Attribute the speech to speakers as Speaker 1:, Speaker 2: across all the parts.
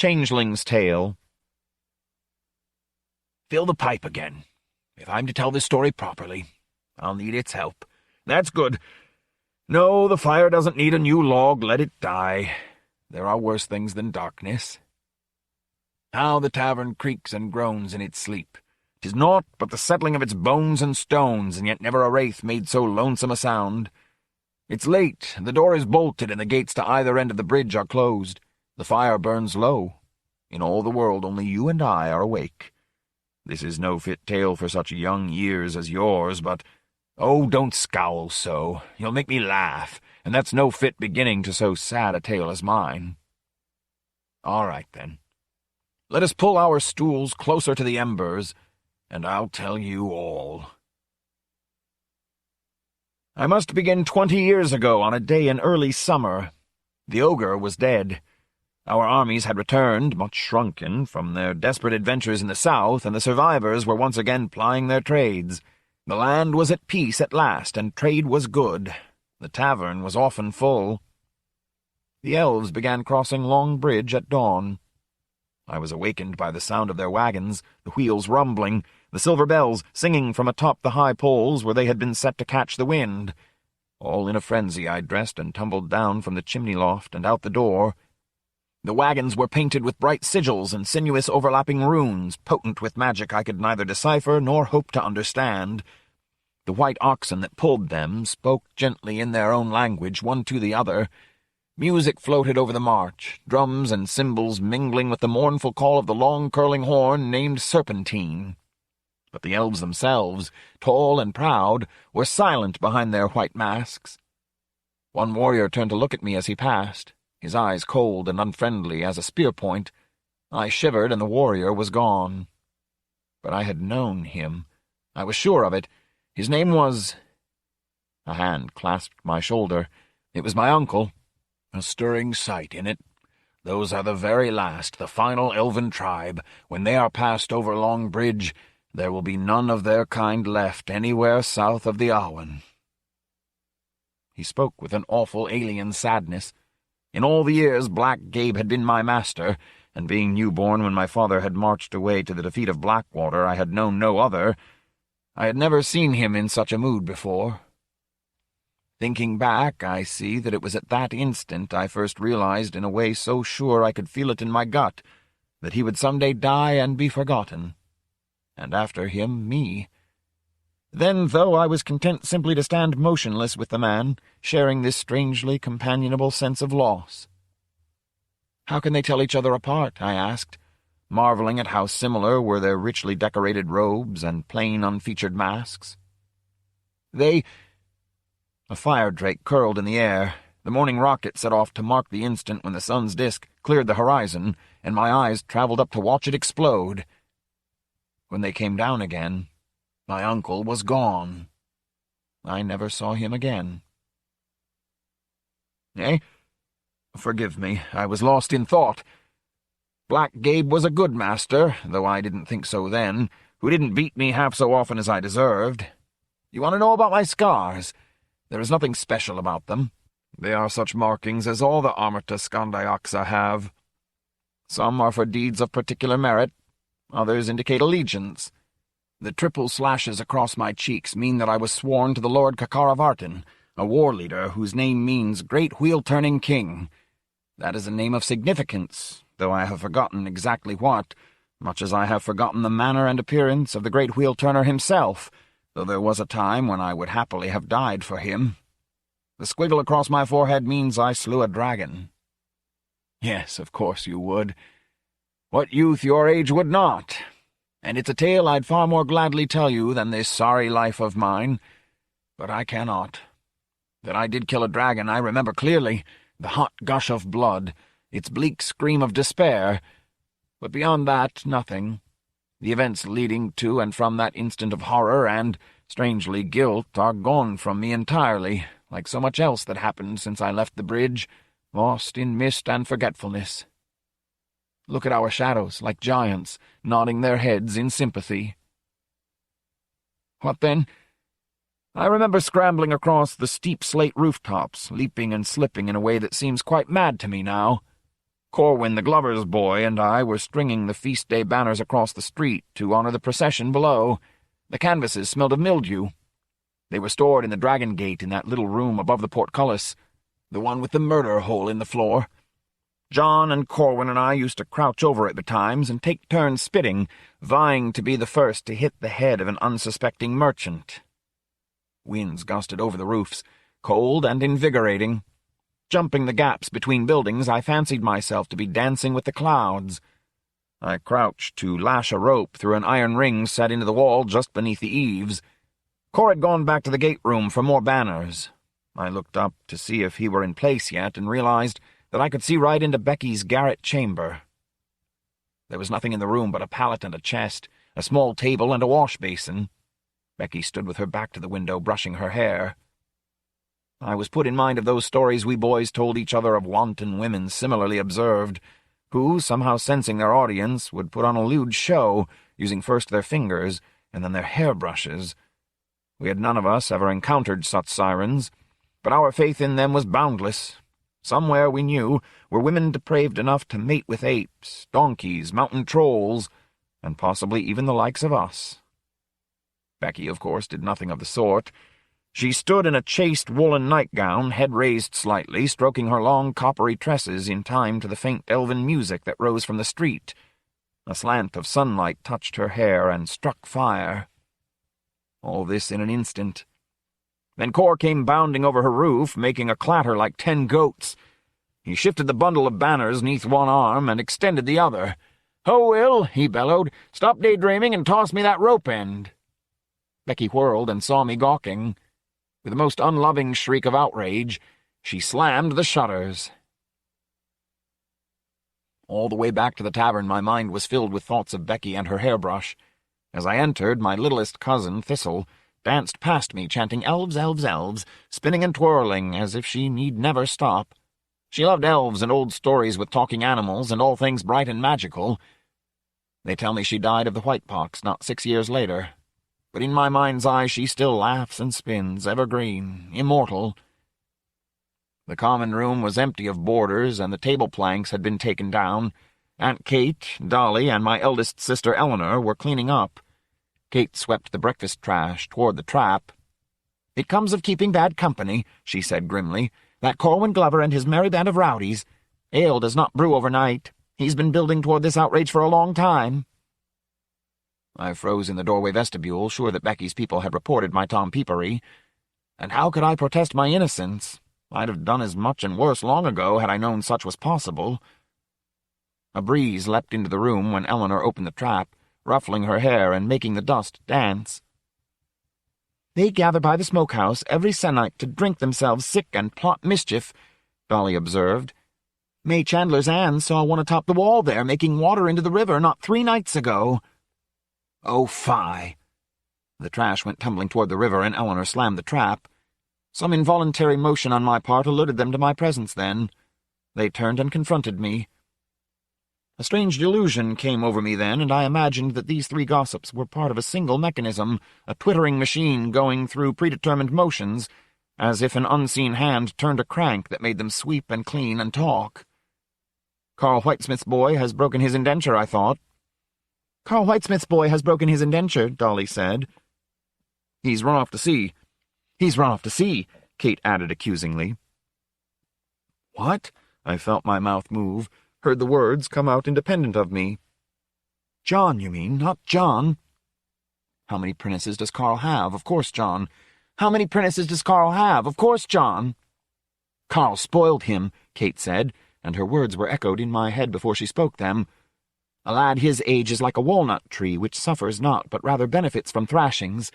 Speaker 1: Changeling's Tale. Fill the pipe again. If I'm to tell this story properly, I'll need its help. That's good. No, the fire doesn't need a new log. Let it die. There are worse things than darkness. How the tavern creaks and groans in its sleep. 'Tis naught but the settling of its bones and stones, and yet never a wraith made so lonesome a sound. It's late, the door is bolted, and the gates to either end of the bridge are closed. The fire burns low. In all the world only you and I are awake. This is no fit tale for such young years as yours, but— Oh, don't scowl so. You'll make me laugh, and that's no fit beginning to so sad a tale as mine. All right, then. Let us pull our stools closer to the embers, and I'll tell you all. I must begin 20 years ago on a day in early summer. The ogre was dead. Our armies had returned, much shrunken, from their desperate adventures in the south, and the survivors were once again plying their trades. The land was at peace at last, and trade was good. The tavern was often full. The elves began crossing Long Bridge at dawn. I was awakened by the sound of their wagons, the wheels rumbling, the silver bells singing from atop the high poles where they had been set to catch the wind. All in a frenzy I dressed and tumbled down from the chimney loft and out the door. The wagons were painted with bright sigils and sinuous overlapping runes, potent with magic I could neither decipher nor hope to understand. The white oxen that pulled them spoke gently in their own language, one to the other. Music floated over the march, drums and cymbals mingling with the mournful call of the long curling horn named Serpentine. But the elves themselves, tall and proud, were silent behind their white masks. One warrior turned to look at me as he passed, his eyes cold and unfriendly as a spear-point. I shivered, and the warrior was gone. But I had known him. I was sure of it. His name was— A hand clasped my shoulder. It was my uncle. A stirring sight, innit? Those are the very last, the final elven tribe. When they are passed over Long Bridge, there will be none of their kind left anywhere south of the Awen. He spoke with an awful alien sadness. In all the years Black Gabe had been my master, and being newborn when my father had marched away to the defeat of Blackwater, I had known no other. I had never seen him in such a mood before. Thinking back, I see that it was at that instant I first realized, in a way so sure I could feel it in my gut, that he would someday die and be forgotten. And after him, me. Then, though I was content simply to stand motionless with the man, sharing this strangely companionable sense of loss. How can they tell each other apart? I asked, marveling at how similar were their richly decorated robes and plain unfeatured masks. A fire drake curled in the air. The morning rocket set off to mark the instant when the sun's disk cleared the horizon, and my eyes traveled up to watch it explode. When they came down again, my uncle was gone. I never saw him again. Forgive me, I was lost in thought. Black Gabe was a good master, though I didn't think so then, who didn't beat me half so often as I deserved. You want to know about my scars? There is nothing special about them. They are such markings as all the Amrita Skandayaksa have. Some are for deeds of particular merit, others indicate allegiance. The triple slashes across my cheeks mean that I was sworn to the Lord Kakaravartin, a war leader whose name means Great Wheel-Turning King. That is a name of significance, though I have forgotten exactly what, much as I have forgotten the manner and appearance of the Great Wheel-Turner himself, though there was a time when I would happily have died for him. The squiggle across my forehead means I slew a dragon. Yes, of course you would. What youth your age would not? And it's a tale I'd far more gladly tell you than this sorry life of mine. But I cannot. That I did kill a dragon I remember clearly, the hot gush of blood, its bleak scream of despair. But beyond that, nothing. The events leading to and from that instant of horror and, strangely, guilt are gone from me entirely, like so much else that happened since I left the bridge, lost in mist and forgetfulness. Look at our shadows, like giants, nodding their heads in sympathy. What then? I remember scrambling across the steep slate rooftops, leaping and slipping in a way that seems quite mad to me now. Corwin, the glover's boy, and I were stringing the feast day banners across the street to honor the procession below. The canvases smelled of mildew. They were stored in the Dragon Gate in that little room above the portcullis, the one with the murder hole in the floor. John and Corwin and I used to crouch over it betimes and take turns spitting, vying to be the first to hit the head of an unsuspecting merchant. Winds gusted over the roofs, cold and invigorating. Jumping the gaps between buildings, I fancied myself to be dancing with the clouds. I crouched to lash a rope through an iron ring set into the wall just beneath the eaves. Cor had gone back to the gate room for more banners. I looked up to see if he were in place yet and realized that I could see right into Becky's garret chamber. There was nothing in the room but a pallet and a chest, a small table and a wash basin. Becky stood with her back to the window, brushing her hair. I was put in mind of those stories we boys told each other of wanton women similarly observed, who, somehow sensing their audience, would put on a lewd show, using first their fingers and then their hairbrushes. We had none of us ever encountered such sirens, but our faith in them was boundless. Somewhere, we knew, were women depraved enough to mate with apes, donkeys, mountain trolls, and possibly even the likes of us. Becky, of course, did nothing of the sort. She stood in a chaste woolen nightgown, head raised slightly, stroking her long coppery tresses in time to the faint elven music that rose from the street. A slant of sunlight touched her hair and struck fire. All this in an instant. Then Cor came bounding over her roof, making a clatter like 10 goats. He shifted the bundle of banners neath one arm and extended the other. "Ho, Will," he bellowed, "stop daydreaming and toss me that rope end." Becky whirled and saw me gawking. With a most unloving shriek of outrage, she slammed the shutters. All the way back to the tavern my mind was filled with thoughts of Becky and her hairbrush. As I entered, my littlest cousin, Thistle, danced past me, chanting "Elves, elves, elves," spinning and twirling, as if she need never stop. She loved elves and old stories with talking animals and all things bright and magical. They tell me she died of the whitepox not 6 years later. But in my mind's eye she still laughs and spins, evergreen, immortal. The common room was empty of boarders, and the table planks had been taken down. Aunt Kate, Dolly, and my eldest sister Eleanor were cleaning up. Kate swept the breakfast trash toward the trap. "It comes of keeping bad company," she said grimly. "That Corwin Glover and his merry band of rowdies. Ale does not brew overnight. He's been building toward this outrage for a long time." I froze in the doorway vestibule, sure that Becky's people had reported my tompeepery. And how could I protest my innocence? I'd have done as much and worse long ago had I known such was possible. A breeze leapt into the room when Eleanor opened the trap, ruffling her hair and making the dust dance. "They gather by the smokehouse every se'night to drink themselves sick and plot mischief," Dolly observed. "May Chandler's Anne saw one atop the wall there, making water into the river not 3 nights ago." "Oh, fie!" The trash went tumbling toward the river, and Eleanor slammed the trap. Some involuntary motion on my part alerted them to my presence then. They turned and confronted me. A strange delusion came over me then, and I imagined that these 3 gossips were part of a single mechanism, a twittering machine going through predetermined motions, as if an unseen hand turned a crank that made them sweep and clean and talk. "Carl Whitesmith's boy has broken his indenture," I thought. "Carl Whitesmith's boy has broken his indenture," Dolly said. "He's run off to sea." "He's run off to sea," Kate added accusingly. "What?" I felt my mouth move, heard the words come out independent of me. "John, you mean, not John." "How many prentices does Carl have? Of course, John." "How many prentices does Carl have? Of course, John." "Carl spoiled him," Kate said, and her words were echoed in my head before she spoke them. "A lad his age is like a walnut tree, which suffers not, but rather benefits from thrashings."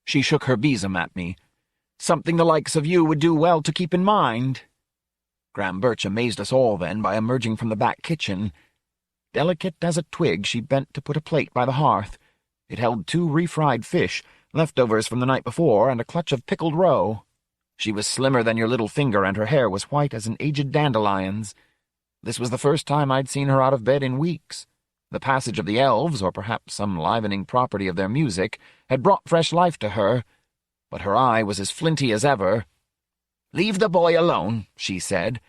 Speaker 1: She shook her besom at me. "Something the likes of you would do well to keep in mind." Graham Birch amazed us all then by emerging from the back kitchen. Delicate as a twig, she bent to put a plate by the hearth. It held 2 refried fish, leftovers from the night before, and a clutch of pickled roe. She was slimmer than your little finger, and her hair was white as an aged dandelion's. This was the first time I'd seen her out of bed in weeks. The passage of the elves, or perhaps some livening property of their music, had brought fresh life to her, but her eye was as flinty as ever. "Leave the boy alone," she said.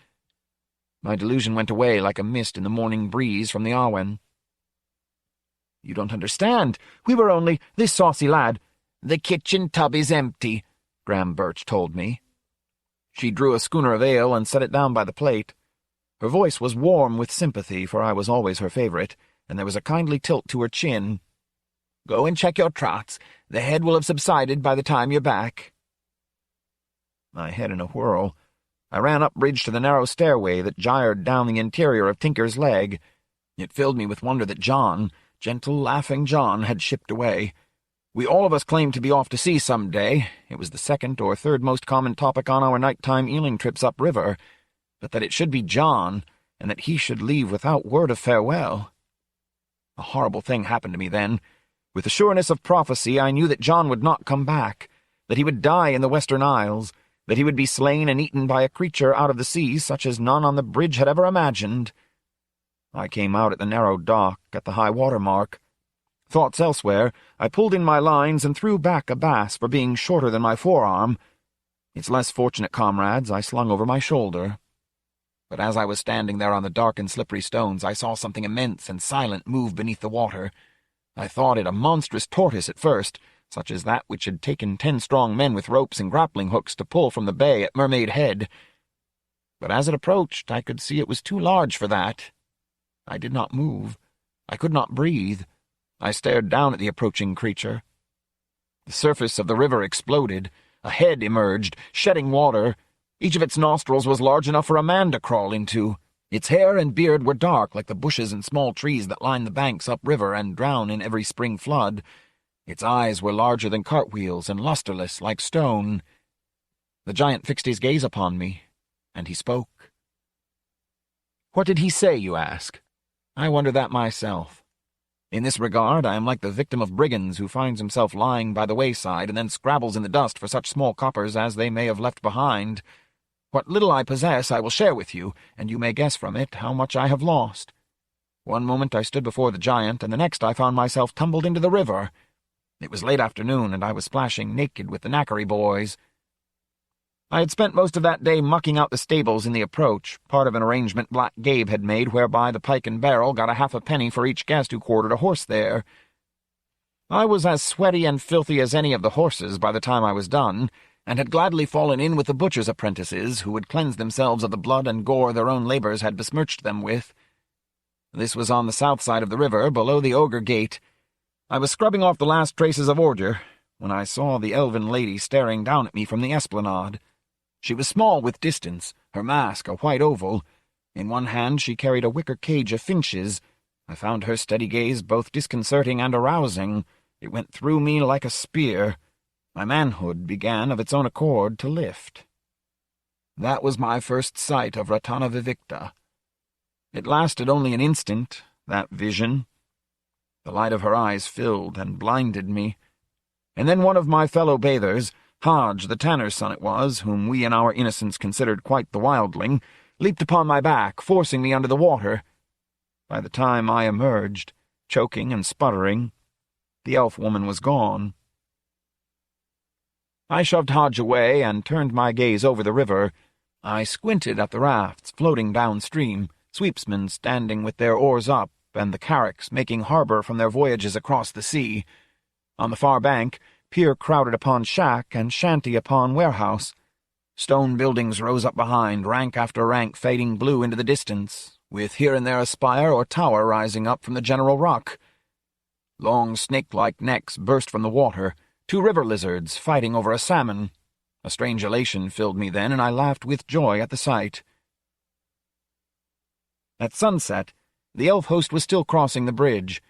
Speaker 1: My delusion went away like a mist in the morning breeze from the Arwen. "You don't understand. We were only this saucy lad." "The kitchen tub is empty," Graham Birch told me. She drew a schooner of ale and set it down by the plate. Her voice was warm with sympathy, for I was always her favourite, and there was a kindly tilt to her chin. "Go and check your trots. The head will have subsided by the time you're back." My head in a whirl, I ran up bridge to the narrow stairway that gyred down the interior of Tinker's Leg. It filled me with wonder that John, gentle, laughing John, had shipped away. We all of us claimed to be off to sea some day. It was the second or third most common topic on our night-time eeling trips upriver. But that it should be John, and that he should leave without word of farewell. A horrible thing happened to me then. With the sureness of prophecy, I knew that John would not come back, that he would die in the Western Isles, that he would be slain and eaten by a creature out of the sea such as none on the bridge had ever imagined. I came out at the narrow dock at the high water mark. Thoughts elsewhere, I pulled in my lines and threw back a bass for being shorter than my forearm. Its less fortunate comrades I slung over my shoulder. But as I was standing there on the dark and slippery stones, I saw something immense and silent move beneath the water. I thought it a monstrous tortoise at first, such as that which had taken 10 strong men with ropes and grappling hooks to pull from the bay at Mermaid Head. But as it approached, I could see it was too large for that. I did not move. I could not breathe. I stared down at the approaching creature. The surface of the river exploded. A head emerged, shedding water. Each of its nostrils was large enough for a man to crawl into. Its hair and beard were dark, like the bushes and small trees that line the banks upriver and drown in every spring flood. Its eyes were larger than cartwheels and lustreless like stone. The giant fixed his gaze upon me, and he spoke. What did he say, you ask? I wonder that myself. In this regard, I am like the victim of brigands who finds himself lying by the wayside and then scrabbles in the dust for such small coppers as they may have left behind. What little I possess I will share with you, and you may guess from it how much I have lost. One moment I stood before the giant, and the next I found myself tumbled into the river. It was late afternoon, and I was splashing naked with the knackery boys. I had spent most of that day mucking out the stables in the approach, part of an arrangement Black Gabe had made whereby the Pike and Barrel got a half a penny for each guest who quartered a horse there. I was as sweaty and filthy as any of the horses by the time I was done, and had gladly fallen in with the butcher's apprentices who would cleanse themselves of the blood and gore their own labours had besmirched them with. This was on the south side of the river, below the Ogre Gate. I was scrubbing off the last traces of ordure, when I saw the elven lady staring down at me from the esplanade. She was small with distance, her mask a white oval. In one hand she carried a wicker cage of finches. I found her steady gaze both disconcerting and arousing. It went through me like a spear. My manhood began of its own accord to lift. That was my first sight of Ratana Vivicta. It lasted only an instant, that vision. The light of her eyes filled and blinded me. And then one of my fellow bathers, Hodge, the tanner's son it was, whom we in our innocence considered quite the wildling, leaped upon my back, forcing me under the water. By the time I emerged, choking and sputtering, the elf woman was gone. I shoved Hodge away and turned my gaze over the river. I squinted at the rafts floating downstream, sweepsmen standing with their oars up, and the carracks making harbour from their voyages across the sea. On the far bank, pier crowded upon shack and shanty upon warehouse. Stone buildings rose up behind, rank after rank fading blue into the distance, with here and there a spire or tower rising up from the general rock. Long snake-like necks burst from the water, 2 river lizards fighting over a salmon. A strange elation filled me then, and I laughed with joy at the sight. At sunset, the elf host was still crossing the bridge.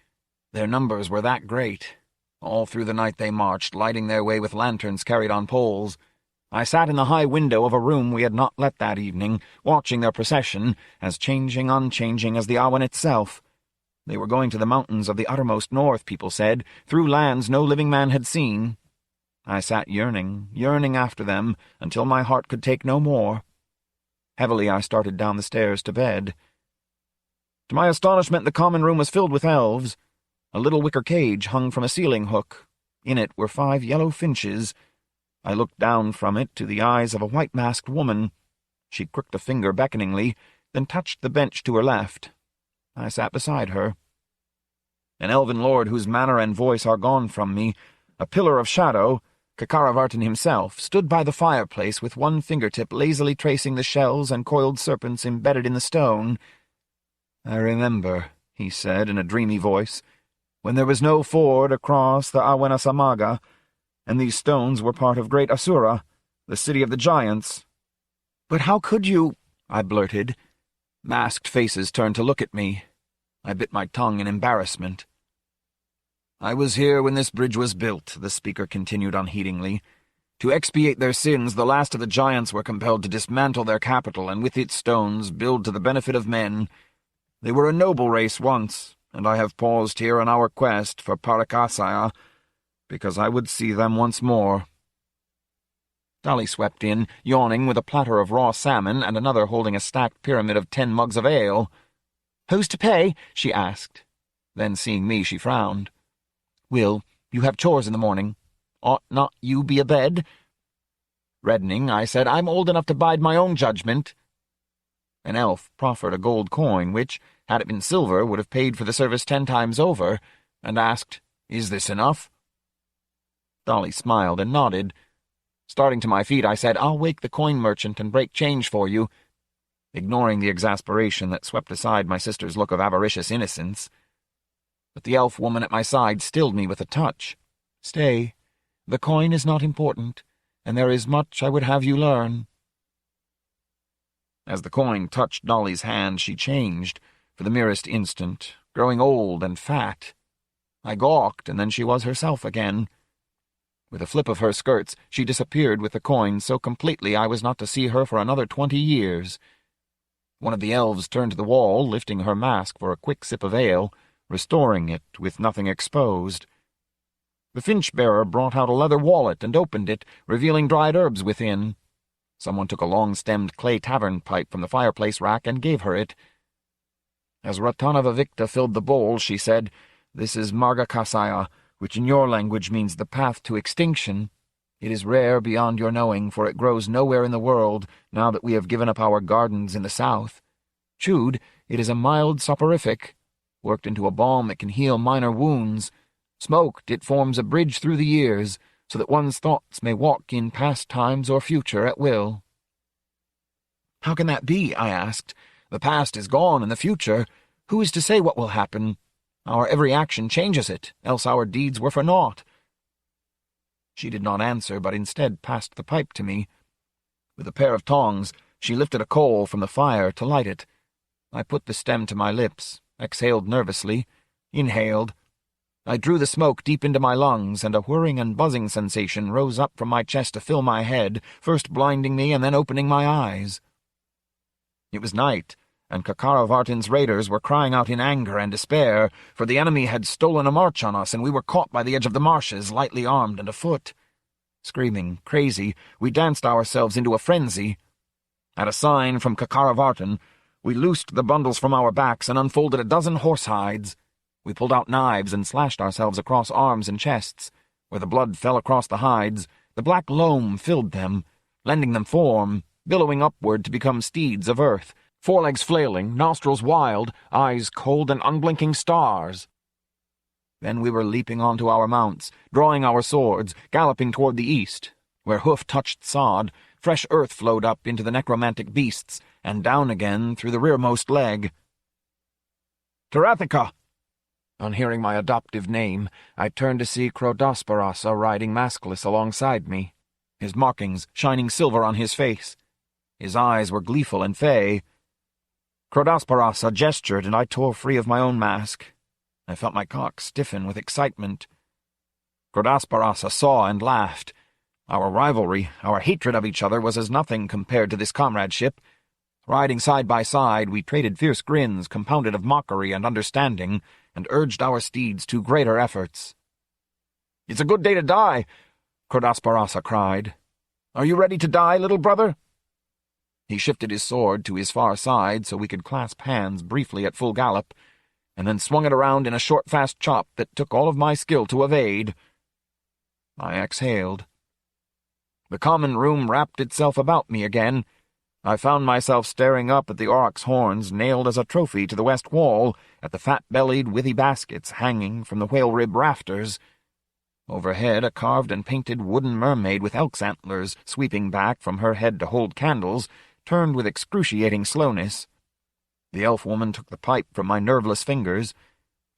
Speaker 1: Their numbers were that great. All through the night they marched, lighting their way with lanterns carried on poles. I sat in the high window of a room we had not let that evening, watching their procession, as changing, unchanging as the Awen itself. They were going to the mountains of the uttermost north, people said, through lands no living man had seen. I sat yearning, yearning after them, until my heart could take no more. Heavily I started down the stairs to bed. To my astonishment, the common room was filled with elves. A little wicker cage hung from a ceiling hook. In it were 5 yellow finches. I looked down from it to the eyes of a white-masked woman. She crooked a finger beckoningly, then touched the bench to her left. I sat beside her. An elven lord whose manner and voice are gone from me, a pillar of shadow, J.R.R. himself, stood by the fireplace with one fingertip lazily tracing the shells and coiled serpents embedded in the stone. "I remember," he said in a dreamy voice, "when there was no ford across the Awenasamaga, and these stones were part of great Asura, the city of the giants." "But how could you—" I blurted. Masked faces turned to look at me. I bit my tongue in embarrassment. "I was here when this bridge was built," the speaker continued unheedingly. "To expiate their sins, the last of the giants were compelled to dismantle their capital and with its stones build to the benefit of men. They were a noble race once, and I have paused here on our quest for Parakasaya, because I would see them once more." Dolly swept in, yawning, with a platter of raw salmon and another holding a stacked pyramid of 10 mugs of ale. "Who's to pay?" she asked. Then, seeing me, she frowned. "Will, you have chores in the morning. Ought not you be abed?" Reddening, I said, "I'm old enough to bide my own judgment." An elf proffered a gold coin, which, had it been silver, would have paid for the service 10 times over, and asked, "Is this enough?" Dolly smiled and nodded. Starting to my feet, I said, "I'll wake the coin merchant and break change for you," ignoring the exasperation that swept aside my sister's look of avaricious innocence. But the elf woman at my side stilled me with a touch. "Stay. The coin is not important, and there is much I would have you learn." As the coin touched Dolly's hand, she changed, for the merest instant, growing old and fat. I gawked, and then she was herself again. With a flip of her skirts, she disappeared with the coin so completely I was not to see her for another 20 years. One of the elves turned to the wall, lifting her mask for a quick sip of ale, restoring it with nothing exposed. The finch-bearer brought out a leather wallet and opened it, revealing dried herbs within. Someone took a long-stemmed clay tavern pipe from the fireplace rack and gave her it. As Ratanavavicta filled the bowl, she said, "This is Margakasaya, which in your language means the path to extinction. It is rare beyond your knowing, for it grows nowhere in the world, now that we have given up our gardens in the south. Chewed, it is a mild soporific. Worked into a balm, it can heal minor wounds. Smoked, it forms a bridge through the years, so that one's thoughts may walk in past times or future at will." "How can that be?" I asked. "The past is gone, and the future. Who is to say what will happen? Our every action changes it, else our deeds were for naught." She did not answer, but instead passed the pipe to me. With a pair of tongs, she lifted a coal from the fire to light it. I put the stem to my lips, exhaled nervously, inhaled. I drew the smoke deep into my lungs, and a whirring and buzzing sensation rose up from my chest to fill my head, first blinding me and then opening my eyes. It was night, and J.R.R.'s raiders were crying out in anger and despair, for the enemy had stolen a march on us, and we were caught by the edge of the marshes, lightly armed and afoot. Screaming, crazy, we danced ourselves into a frenzy. At a sign from J.R.R., we loosed the bundles from our backs and unfolded a dozen horse hides. We pulled out knives and slashed ourselves across arms and chests. Where the blood fell across the hides, the black loam filled them, lending them form, billowing upward to become steeds of earth, forelegs flailing, nostrils wild, eyes cold and unblinking stars. Then we were leaping onto our mounts, drawing our swords, galloping toward the east, where hoof touched sod, fresh earth flowed up into the necromantic beasts, and down again through the rearmost leg. "Tarathika!" On hearing my adoptive name, I turned to see Crodosparasa riding maskless alongside me, his markings shining silver on his face. His eyes were gleeful and fey. Crodosparasa gestured, and I tore free of my own mask. I felt my cock stiffen with excitement. Crodosparasa saw and laughed. Our rivalry, our hatred of each other, was as nothing compared to this comradeship. Riding side by side, we traded fierce grins compounded of mockery and understanding, and urged our steeds to greater efforts. "It's a good day to die," Crodosparasa cried. "Are you ready to die, little brother?" He shifted his sword to his far side so we could clasp hands briefly at full gallop, and then swung it around in a short, fast chop that took all of my skill to evade. I exhaled. The common room wrapped itself about me again. I found myself staring up at the aurochs' horns nailed as a trophy to the west wall, at the fat-bellied withy baskets hanging from the whale-rib rafters. Overhead, a carved and painted wooden mermaid with elk's antlers sweeping back from her head to hold candles turned with excruciating slowness. The elf woman took the pipe from my nerveless fingers.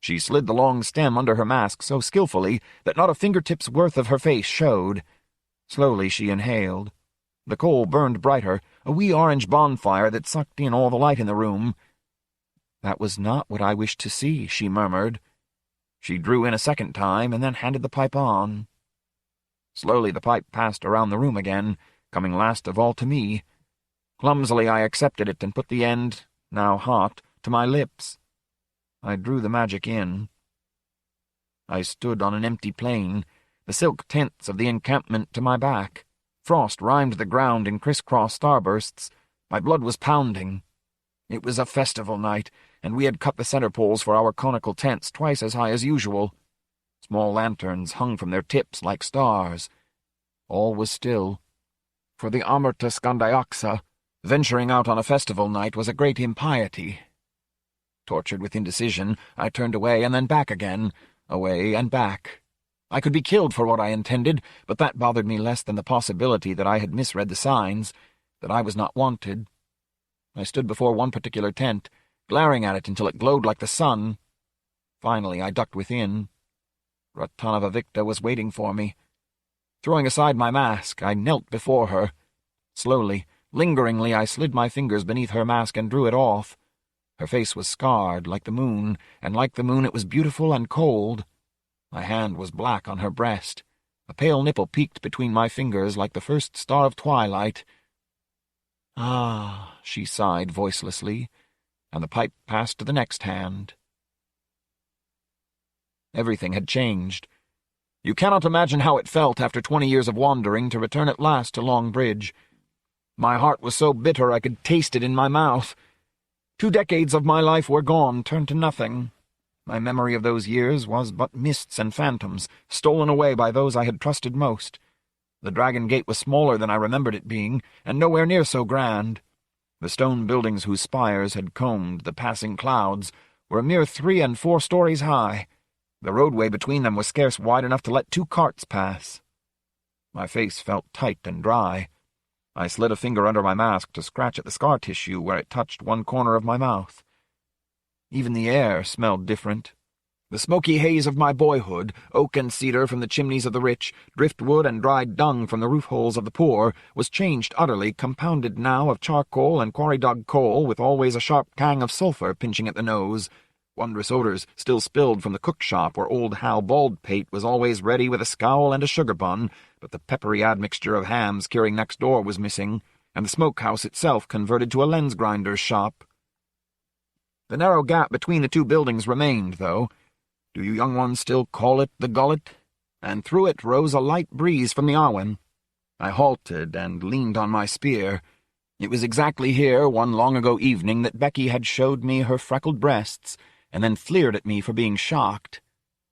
Speaker 1: She slid the long stem under her mask so skillfully that not a fingertip's worth of her face showed. Slowly she inhaled. The coal burned brighter, a wee orange bonfire that sucked in all the light in the room. "That was not what I wished to see," she murmured. She drew in a second time and then handed the pipe on. Slowly the pipe passed around the room again, coming last of all to me. Clumsily I accepted it and put the end, now hot, to my lips. I drew the magic in. I stood on an empty plain, the silk tents of the encampment to my back. Frost rimed the ground in criss-cross starbursts. My blood was pounding. It was a festival night, and we had cut the center poles for our conical tents twice as high as usual. Small lanterns hung from their tips like stars. All was still. For the Amarta Skandayaxa, venturing out on a festival night was a great impiety. Tortured with indecision, I turned away and then back again, away and back. I could be killed for what I intended, but that bothered me less than the possibility that I had misread the signs, that I was not wanted. I stood before one particular tent, glaring at it until it glowed like the sun. Finally, I ducked within. Ratanava Victa was waiting for me. Throwing aside my mask, I knelt before her. Slowly, lingeringly, I slid my fingers beneath her mask and drew it off. Her face was scarred, like the moon, and like the moon it was beautiful and cold. My hand was black on her breast. A pale nipple peeked between my fingers like the first star of twilight. "Ah," she sighed voicelessly, and the pipe passed to the next hand. Everything had changed. You cannot imagine how it felt after 20 years of wandering to return at last to Long Bridge. My heart was so bitter I could taste it in my mouth. 2 decades of my life were gone, turned to nothing. My memory of those years was but mists and phantoms, stolen away by those I had trusted most. The Dragon Gate was smaller than I remembered it being, and nowhere near so grand. The stone buildings whose spires had combed the passing clouds were a mere 3 and 4 stories high. The roadway between them was scarce wide enough to let 2 carts pass. My face felt tight and dry. I slid a finger under my mask to scratch at the scar tissue where it touched one corner of my mouth. Even the air smelled different. The smoky haze of my boyhood, oak and cedar from the chimneys of the rich, driftwood and dried dung from the roof-holes of the poor, was changed utterly, compounded now of charcoal and quarry-dug coal, with always a sharp tang of sulphur pinching at the nose. Wondrous odors still spilled from the cook-shop where old Hal Baldpate was always ready with a scowl and a sugar bun, but the peppery admixture of hams curing next door was missing, and the smoke-house itself converted to a lens-grinder's shop. The narrow gap between the 2 buildings remained, though. Do you young ones still call it the gullet? And through it rose a light breeze from the Awen. I halted and leaned on my spear. It was exactly here, one long-ago evening, that Becky had showed me her freckled breasts, and then fleered at me for being shocked.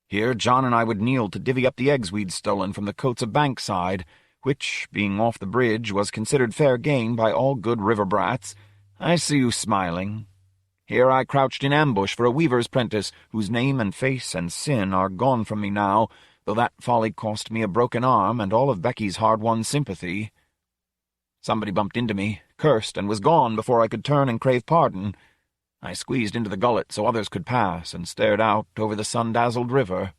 Speaker 1: Here John and I would kneel to divvy up the eggs we'd stolen from the coats of Bankside, which, being off the bridge, was considered fair game by all good river brats. I see you smiling. Here I crouched in ambush for a weaver's prentice, whose name and face and sin are gone from me now, though that folly cost me a broken arm and all of Becky's hard-won sympathy. Somebody bumped into me, cursed, and was gone before I could turn and crave pardon. I squeezed into the gullet so others could pass, and stared out over the sun-dazzled river.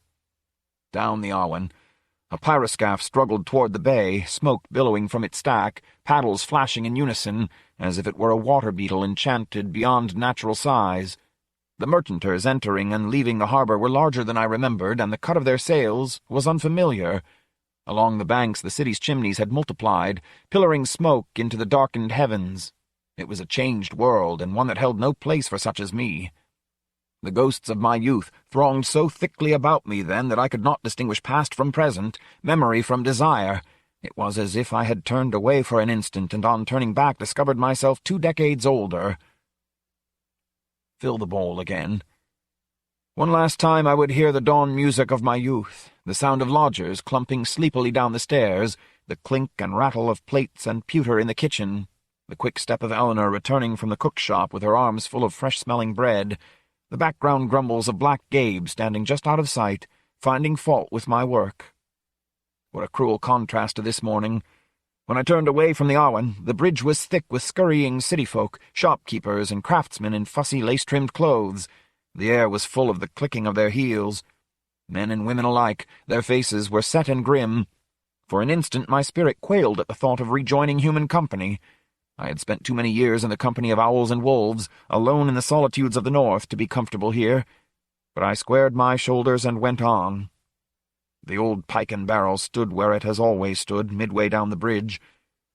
Speaker 1: Down the Awen, a pyroscaph struggled toward the bay, smoke billowing from its stack, paddles flashing in unison, as if it were a water beetle enchanted beyond natural size. The merchanters entering and leaving the harbor were larger than I remembered, and the cut of their sails was unfamiliar. Along the banks the city's chimneys had multiplied, pillaring smoke into the darkened heavens. It was a changed world, and one that held no place for such as me. The ghosts of my youth thronged so thickly about me then that I could not distinguish past from present, memory from desire. It was as if I had turned away for an instant, and on turning back discovered myself 2 decades older. Fill the bowl again. One last time I would hear the dawn music of my youth, the sound of lodgers clumping sleepily down the stairs, the clink and rattle of plates and pewter in the kitchen. The quick step of Eleanor returning from the cook shop with her arms full of fresh-smelling bread, the background grumbles of Black Gabe standing just out of sight, finding fault with my work. What a cruel contrast to this morning. When I turned away from the Arwen, the bridge was thick with scurrying city folk, shopkeepers, and craftsmen in fussy lace-trimmed clothes. The air was full of the clicking of their heels. Men and women alike, their faces were set and grim. For an instant my spirit quailed at the thought of rejoining human company. I had spent too many years in the company of owls and wolves, alone in the solitudes of the north, to be comfortable here. But I squared my shoulders and went on. The old pike and barrel stood where it has always stood, midway down the bridge.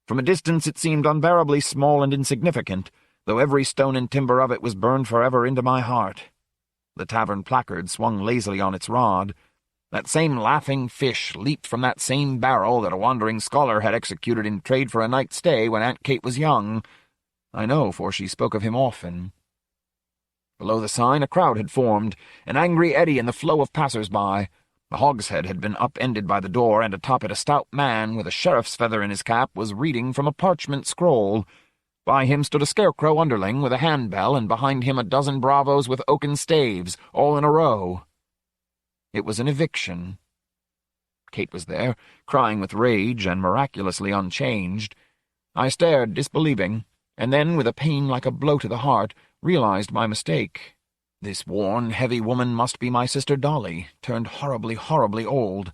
Speaker 1: From a distance it seemed unbearably small and insignificant, though every stone and timber of it was burned forever into my heart. The tavern placard swung lazily on its rod. That same laughing fish leaped from that same barrel that a wandering scholar had executed in trade for a night's stay when Aunt Kate was young. I know, for she spoke of him often. Below the sign a crowd had formed, an angry eddy in the flow of passers-by. The hogshead had been upended by the door, and atop it a stout man with a sheriff's feather in his cap was reading from a parchment scroll. By him stood a scarecrow underling with a handbell, and behind him a dozen bravos with oaken staves, all in a row. It was an eviction. Kate was there, crying with rage and miraculously unchanged. I stared, disbelieving, and then, with a pain like a blow to the heart, realized my mistake. This worn, heavy woman must be my sister Dolly, turned horribly, horribly old.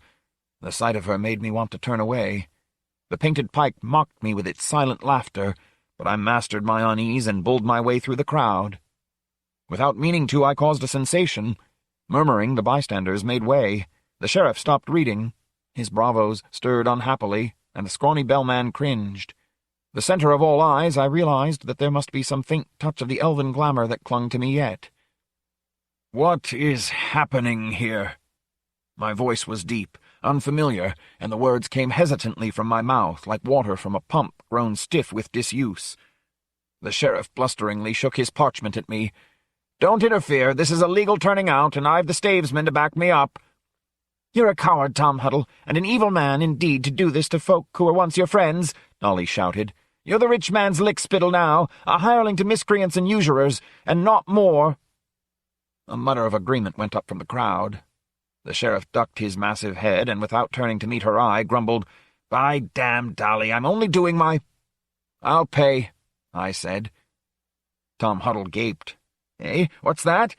Speaker 1: The sight of her made me want to turn away. The painted pike mocked me with its silent laughter, but I mastered my unease and bulled my way through the crowd. Without meaning to, I caused a sensation. Murmuring, the bystanders made way. The sheriff stopped reading. His bravos stirred unhappily, and the scrawny bellman cringed. The center of all eyes, I realized that there must be some faint touch of the elven glamour that clung to me yet. "What is happening here?" My voice was deep, unfamiliar, and the words came hesitantly from my mouth, like water from a pump grown stiff with disuse. The sheriff blusteringly shook his parchment at me. "Don't interfere. This is a legal turning out, and I've the stavesmen to back me up." "You're a coward, Tom Huddle, and an evil man indeed to do this to folk who were once your friends," Dolly shouted. "You're the rich man's lickspittle now, a hireling to miscreants and usurers, and not more." A mutter of agreement went up from the crowd. The sheriff ducked his massive head, and without turning to meet her eye, grumbled, "By damn, Dolly, I'm only doing my—" "I'll pay," I said. Tom Huddle gaped. "Eh, what's that?"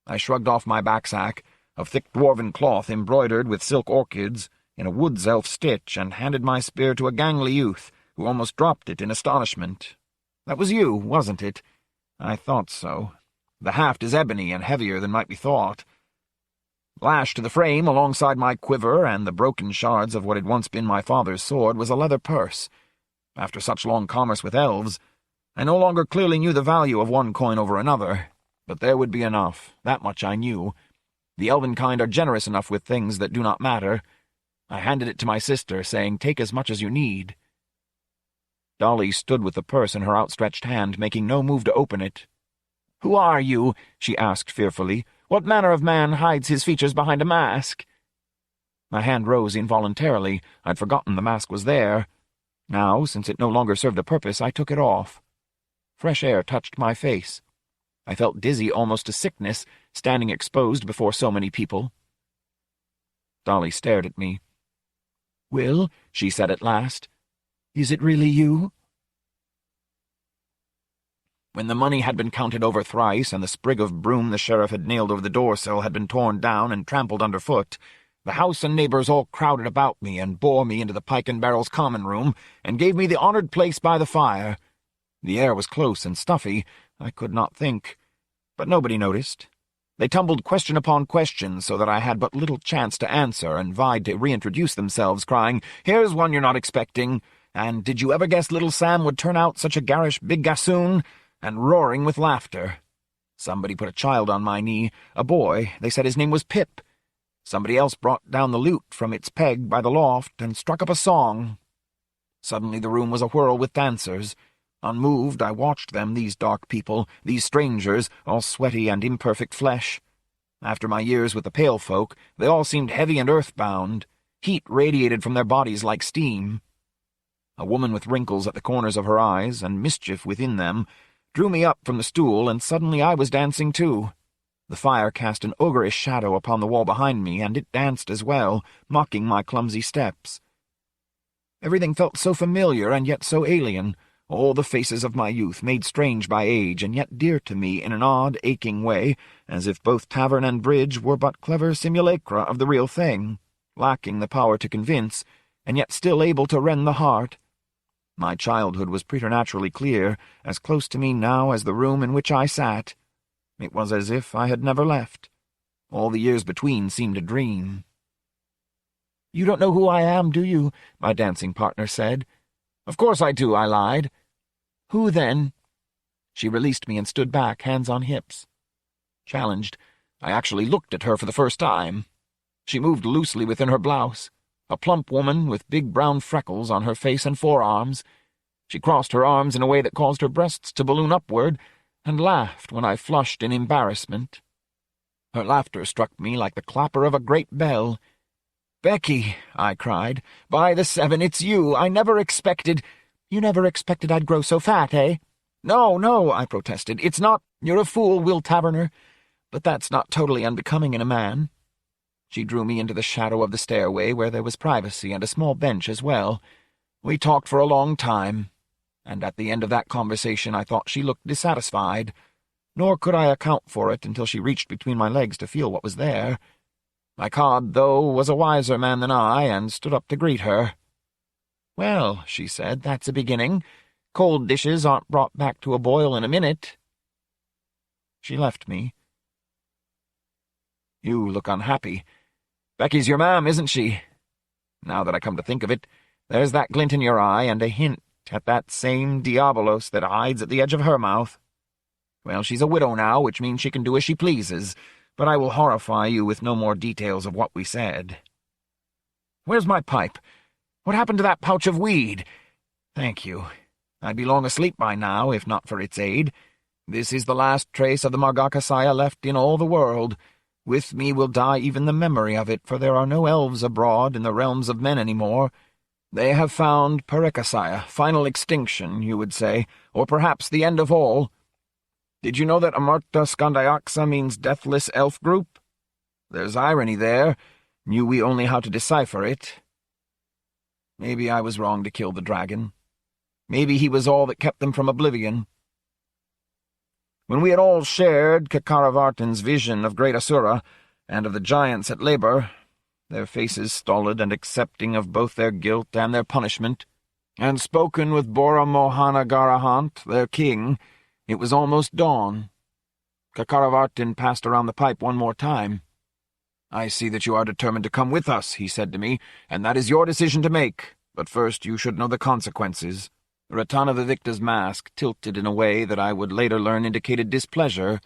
Speaker 1: I shrugged off my backsack, of thick dwarven cloth embroidered with silk orchids, in a woods elf stitch, and handed my spear to a gangly youth, who almost dropped it in astonishment. "That was you, wasn't it?" "I thought so. The haft is ebony and heavier than might be thought." Lashed to the frame alongside my quiver and the broken shards of what had once been my father's sword was a leather purse. After such long commerce with elves, I no longer clearly knew the value of one coin over another, but there would be enough, that much I knew. The elven kind are generous enough with things that do not matter. I handed it to my sister, saying, "Take as much as you need." Dolly stood with the purse in her outstretched hand, making no move to open it. "Who are you?" she asked fearfully. "What manner of man hides his features behind a mask?" My hand rose involuntarily. I'd forgotten the mask was there. Now, since it no longer served a purpose, I took it off. Fresh air touched my face. I felt dizzy almost to sickness, standing exposed before so many people. Dolly stared at me. "Will," she said at last, "is it really you?" When the money had been counted over thrice, and the sprig of broom the sheriff had nailed over the door-sill had been torn down and trampled underfoot, the house and neighbours all crowded about me and bore me into the Pike and Barrel's common room, and gave me the honoured place by the fire. The air was close and stuffy. I could not think. But nobody noticed. They tumbled question upon question, so that I had but little chance to answer, and vied to reintroduce themselves, crying, "Here's one you're not expecting," and "Did you ever guess little Sam would turn out such a garish big gossoon?" and roaring with laughter. Somebody put a child on my knee, a boy. They said his name was Pip. Somebody else brought down the lute from its peg by the loft and struck up a song. Suddenly the room was awhirl with dancers. Unmoved, I watched them, these dark people, these strangers, all sweaty and imperfect flesh. After my years with the pale folk, they all seemed heavy and earthbound. Heat radiated from their bodies like steam. A woman with wrinkles at the corners of her eyes and mischief within them drew me up from the stool, and suddenly I was dancing too. The fire cast an ogreish shadow upon the wall behind me, and it danced as well, mocking my clumsy steps. Everything felt so familiar and yet so alien, all the faces of my youth made strange by age and yet dear to me in an odd, aching way, as if both tavern and bridge were but clever simulacra of the real thing, lacking the power to convince, and yet still able to rend the heart. My childhood was preternaturally clear, as close to me now as the room in which I sat. It was as if I had never left. All the years between seemed a dream. "You don't know who I am, do you?" my dancing partner said. "Of course I do," I lied. "Who, then?" She released me and stood back, hands on hips. Challenged, I actually looked at her for the first time. She moved loosely within her blouse, a plump woman with big brown freckles on her face and forearms. She crossed her arms in a way that caused her breasts to balloon upward, and laughed when I flushed in embarrassment. Her laughter struck me like the clapper of a great bell. "Becky," I cried, "by the 7, it's you! I never expected—" "You never expected I'd grow so fat, eh?" "No, no," I protested. "It's not—" "You're a fool, Will Taverner. But that's not totally unbecoming in a man." She drew me into the shadow of the stairway, where there was privacy and a small bench as well. We talked for a long time, and at the end of that conversation I thought she looked dissatisfied, nor could I account for it until she reached between my legs to feel what was there. My cod, though, was a wiser man than I, and stood up to greet her. "Well," she said, "that's a beginning. Cold dishes aren't brought back to a boil in a minute." She left me. "You look unhappy. Becky's your mam, isn't she? Now that I come to think of it, there's that glint in your eye and a hint at that same diabolos that hides at the edge of her mouth. Well, she's a widow now, which means she can do as she pleases, but I will horrify you with no more details of what we said. Where's my pipe? What happened to that pouch of weed? Thank you. I'd be long asleep by now, if not for its aid. This is the last trace of the Margakasaya left in all the world. With me will die even the memory of it, for there are no elves abroad in the realms of men any more. They have found Parekasaya, final extinction, you would say, or perhaps the end of all. Did you know that Amarta Skandayaksa means deathless elf group? There's irony there. Knew we only how to decipher it. Maybe I was wrong to kill the dragon. Maybe he was all that kept them from oblivion. When we had all shared Kakaravartin's vision of great Asura, and of the giants at labor, their faces stolid and accepting of both their guilt and their punishment, and spoken with Bora Mohana Garahant, their king, it was almost dawn. Kakaravartin passed around the pipe one more time. "I see that you are determined to come with us," he said to me, "and that is your decision to make. But first you should know the consequences." Ratana the Victor's mask tilted in a way that I would later learn indicated displeasure,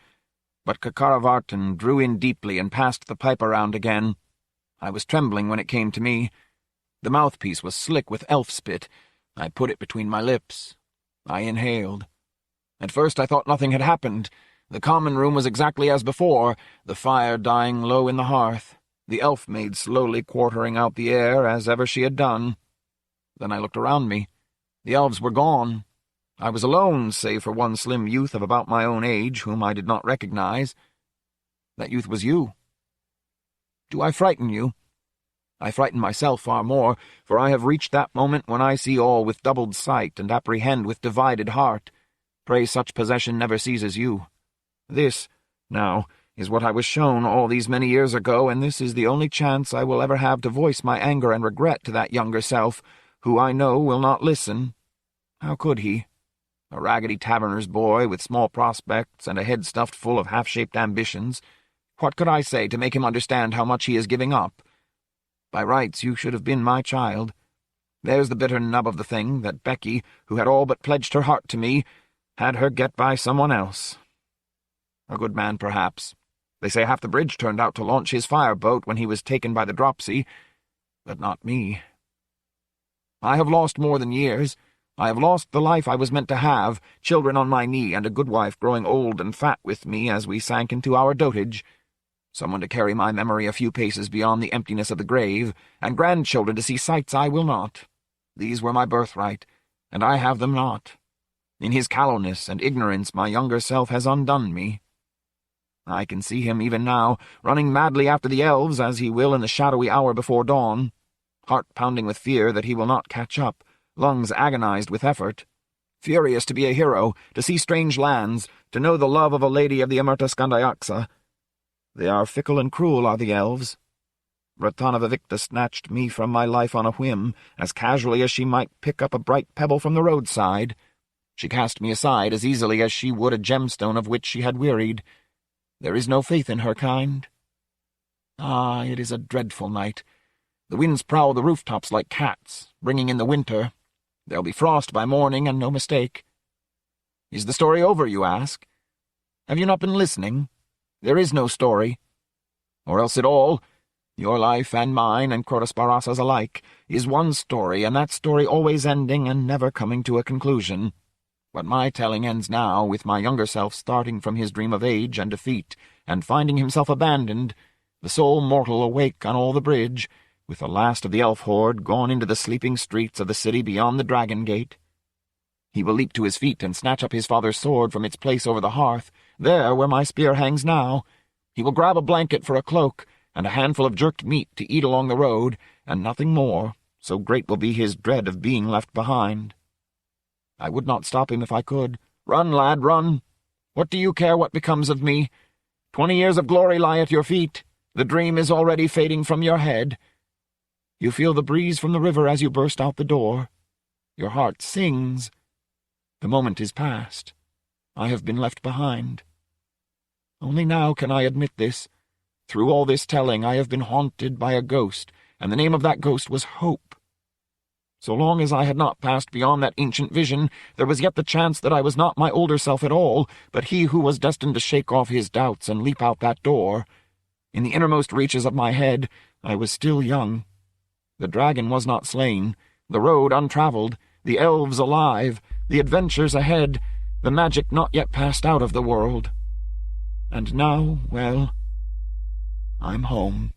Speaker 1: but Kakaravartin drew in deeply and passed the pipe around again. I was trembling when it came to me. The mouthpiece was slick with elf spit. I put it between my lips. I inhaled. At first I thought nothing had happened. The common room was exactly as before, the fire dying low in the hearth, the elf-maid slowly quartering out the air as ever she had done. Then I looked around me. The elves were gone. I was alone, save for one slim youth of about my own age, whom I did not recognize. That youth was you. Do I frighten you? I frighten myself far more, for I have reached that moment when I see all with doubled sight and apprehend with divided heart. Pray such possession never seizes you. This, now, is what I was shown all these many years ago, and this is the only chance I will ever have to voice my anger and regret to that younger self, who I know will not listen. How could he? A raggedy taverner's boy with small prospects and a head stuffed full of half-shaped ambitions. What could I say to make him understand how much he is giving up? By rights, you should have been my child. There's the bitter nub of the thing, that Becky, who had all but pledged her heart to me, had her get by someone else. A good man, perhaps. They say half the bridge turned out to launch his fireboat when he was taken by the dropsy, but not me. I have lost more than years. I have lost the life I was meant to have, children on my knee, and a good wife growing old and fat with me as we sank into our dotage, someone to carry my memory a few paces beyond the emptiness of the grave, and grandchildren to see sights I will not. These were my birthright, and I have them not. In his callowness and ignorance my younger self has undone me. I can see him even now, running madly after the elves, as he will in the shadowy hour before dawn, heart pounding with fear that he will not catch up, lungs agonized with effort, furious to be a hero, to see strange lands, to know the love of a lady of the Amurta. They are fickle and cruel, are the elves. Ratanavavicta snatched me from my life on a whim, as casually as she might pick up a bright pebble from the roadside. She cast me aside as easily as she would a gemstone of which she had wearied. There is no faith in her kind. Ah, it is a dreadful night. The winds prowl the rooftops like cats, bringing in the winter. There'll be frost by morning, and no mistake. Is the story over, you ask? Have you not been listening? There is no story. Or else it all, your life and mine and Crotosparasa's alike, is one story, and that story always ending and never coming to a conclusion. But my telling ends now, with my younger self starting from his dream of age and defeat, and finding himself abandoned, the sole mortal awake on all the bridge, with the last of the elf horde gone into the sleeping streets of the city beyond the Dragon Gate. He will leap to his feet and snatch up his father's sword from its place over the hearth, there where my spear hangs now. He will grab a blanket for a cloak, and a handful of jerked meat to eat along the road, and nothing more, so great will be his dread of being left behind. I would not stop him if I could. Run, lad, run! What do you care what becomes of me? 20 years of glory lie at your feet. The dream is already fading from your head. You feel the breeze from the river as you burst out the door. Your heart sings. The moment is past. I have been left behind. Only now can I admit this. Through all this telling, I have been haunted by a ghost, and the name of that ghost was Hope. So long as I had not passed beyond that ancient vision, there was yet the chance that I was not my older self at all, but he who was destined to shake off his doubts and leap out that door. In the innermost reaches of my head, I was still young. The dragon was not slain, the road untravelled, the elves alive, the adventures ahead, the magic not yet passed out of the world. And now, well, I'm home.